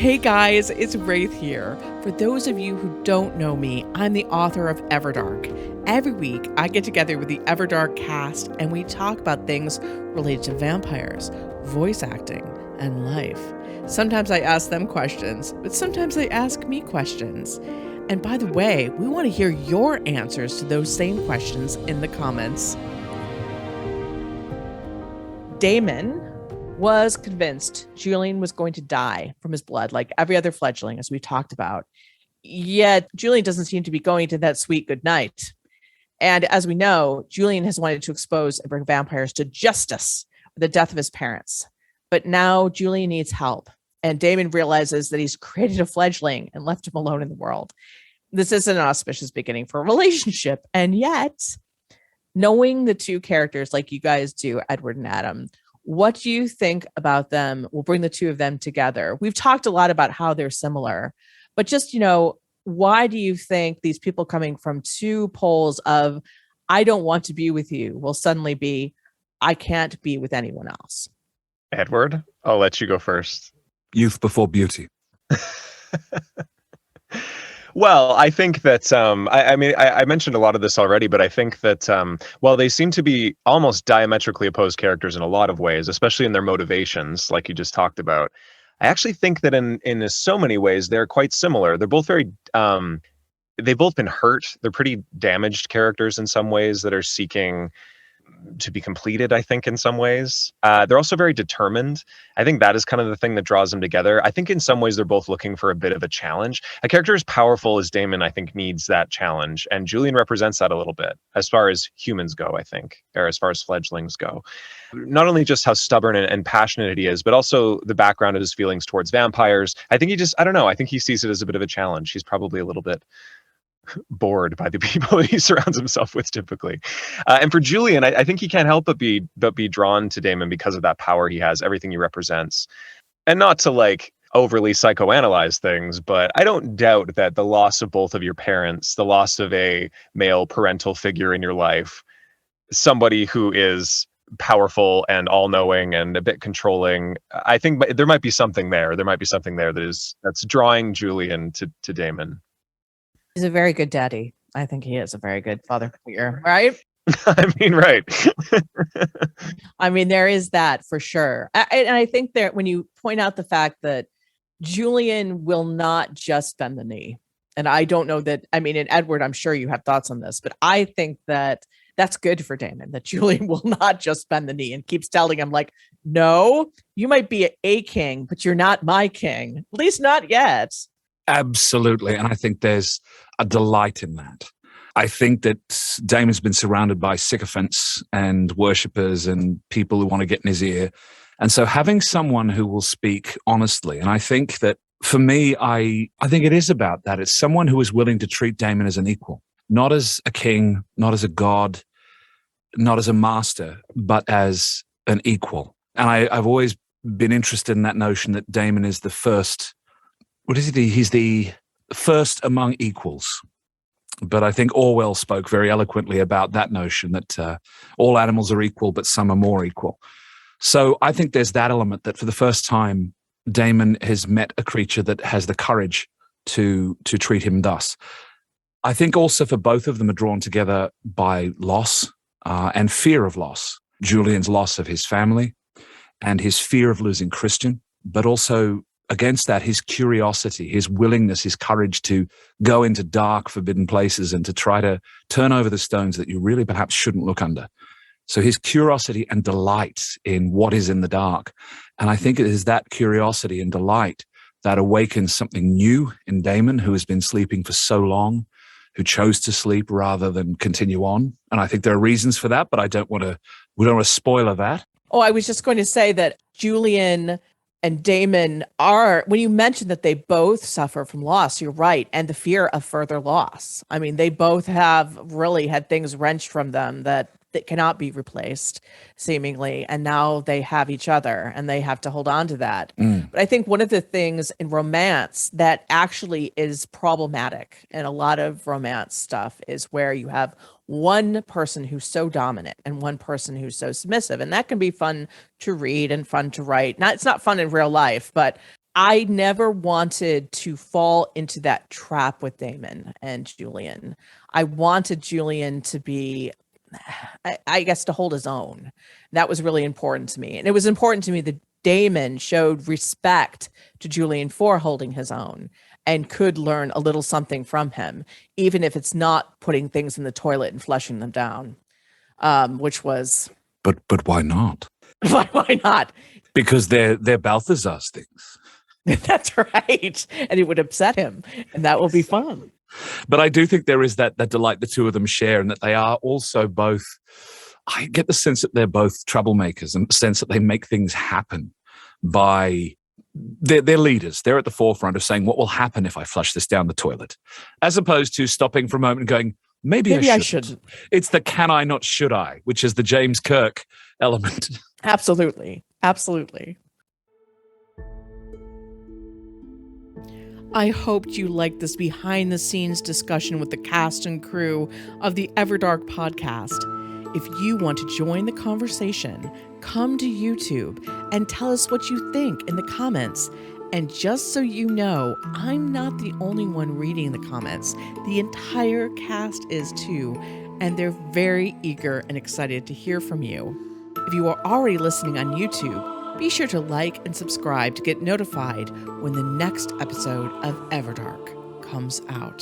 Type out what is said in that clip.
Hey guys, it's Raythe here. For those of you who don't know me, I'm the author of Everdark. Every week, I get together with the Everdark cast and we talk about things related to vampires, voice acting, and life. Sometimes I ask them questions, but sometimes they ask me questions. And by the way, we want to hear your answers to those same questions in the comments. Daemon was convinced Julian was going to die from his blood, like every other fledgling, as we talked about. Yet Julian doesn't seem to be going to that sweet goodnight. And as we know, Julian has wanted to expose and bring vampires to justice with the death of his parents. But now Julian needs help. And Daemon realizes that he's created a fledgling and left him alone in the world. This isn't an auspicious beginning for a relationship. And yet, knowing the two characters like you guys do, Edward and Adam, what do you think about them? We'll bring the two of them together. We've talked a lot about how they're similar, but just, why do you think these people coming from two poles of, I don't want to be with you, will suddenly be, I can't be with anyone else? Edward, I'll let you go first. Youth before beauty. Well, I think that, I mentioned a lot of this already, but I think that while they seem to be almost diametrically opposed characters in a lot of ways, especially in their motivations, like you just talked about, I actually think that in so many ways, they're quite similar. They're both very, they've both been hurt. They're pretty damaged characters in some ways that are seeking to be completed, I think, in some ways. They're also very determined. I think that is kind of the thing that draws them together. I think in some ways they're both looking for a bit of a challenge. A character as powerful as Daemon, I think, needs that challenge. And Julian represents that a little bit, as far as humans go, I think, or as far as fledglings go. Not only just how stubborn and passionate he is, but also the background of his feelings towards vampires. I think I don't know, I think he sees it as a bit of a challenge. He's probably a little bit bored by the people that he surrounds himself with typically. And for Julian, I think he can't help but be drawn to Daemon because of that power he has, everything he represents. And not to overly psychoanalyze things, but I don't doubt that the loss of both of your parents, the loss of a male parental figure in your life, somebody who is powerful and all-knowing and a bit controlling, I think there might be something there. There might be something there that's drawing Julian to Daemon. He's a very good daddy. I think he is a very good father figure, right? I mean, right. I mean, there is that for sure. And I think that when you point out the fact that Julian will not just bend the knee, and I don't know that, and Edward, I'm sure you have thoughts on this, but I think that that's good for Daemon, that Julian will not just bend the knee and keeps telling him no, you might be a king, but you're not my king, at least not yet. Absolutely. And I think there's a delight in that. I think that Daemon's been surrounded by sycophants and worshippers and people who want to get in his ear. And so having someone who will speak honestly, and I think that for me, I think it is about that. It's someone who is willing to treat Daemon as an equal, not as a king, not as a god, not as a master, but as an equal. And I've always been interested in that notion that Daemon is the first. What is it? He's the first among equals. But I think Orwell spoke very eloquently about that notion that all animals are equal, but some are more equal. So I think there's that element that for the first time, Daemon has met a creature that has the courage to treat him thus. I think also for both of them are drawn together by loss and fear of loss. Julian's loss of his family and his fear of losing Christian, but also against that, his curiosity, his willingness, his courage to go into dark, forbidden places and to try to turn over the stones that you really perhaps shouldn't look under. So his curiosity and delight in what is in the dark. And I think it is that curiosity and delight that awakens something new in Daemon, who has been sleeping for so long, who chose to sleep rather than continue on. And I think there are reasons for that, but we don't want to spoiler that. Oh, I was just going to say that Julian and Daemon are, when you mentioned that they both suffer from loss, you're right, and the fear of further loss. I mean, they both have really had things wrenched from them that cannot be replaced, seemingly, and now they have each other, and they have to hold on to that. But I think one of the things in romance that actually is problematic in a lot of romance stuff is where you have one person who's so dominant and one person who's so submissive, and that can be fun to read and fun to write. It's not fun in real life, but I never wanted to fall into that trap with Daemon and Julian. I wanted Julian to be, I guess, to hold his own. That was really important to me. And it was important to me that Daemon showed respect to Julian for holding his own and could learn a little something from him, even if it's not putting things in the toilet and flushing them down, which was. But why not? Why not? Because they're Balthazar's things. That's right. And it would upset him. And that will be fun. But I do think there is that delight the two of them share, and that they are also both, I get the sense that they're both troublemakers, and the sense that they make things happen by, they're leaders. They're at the forefront of saying, what will happen if I flush this down the toilet? As opposed to stopping for a moment and going, maybe I shouldn't. It's the can I not should I, which is the James Kirk element. Absolutely. Absolutely. I hoped you liked this behind the scenes discussion with the cast and crew of the Everdark podcast. If you want to join the conversation, come to YouTube and tell us what you think in the comments. And just so you know, I'm not the only one reading the comments. The entire cast is too, and they're very eager and excited to hear from you. If you are already listening on YouTube, be sure to like and subscribe to get notified when the next episode of Everdark comes out.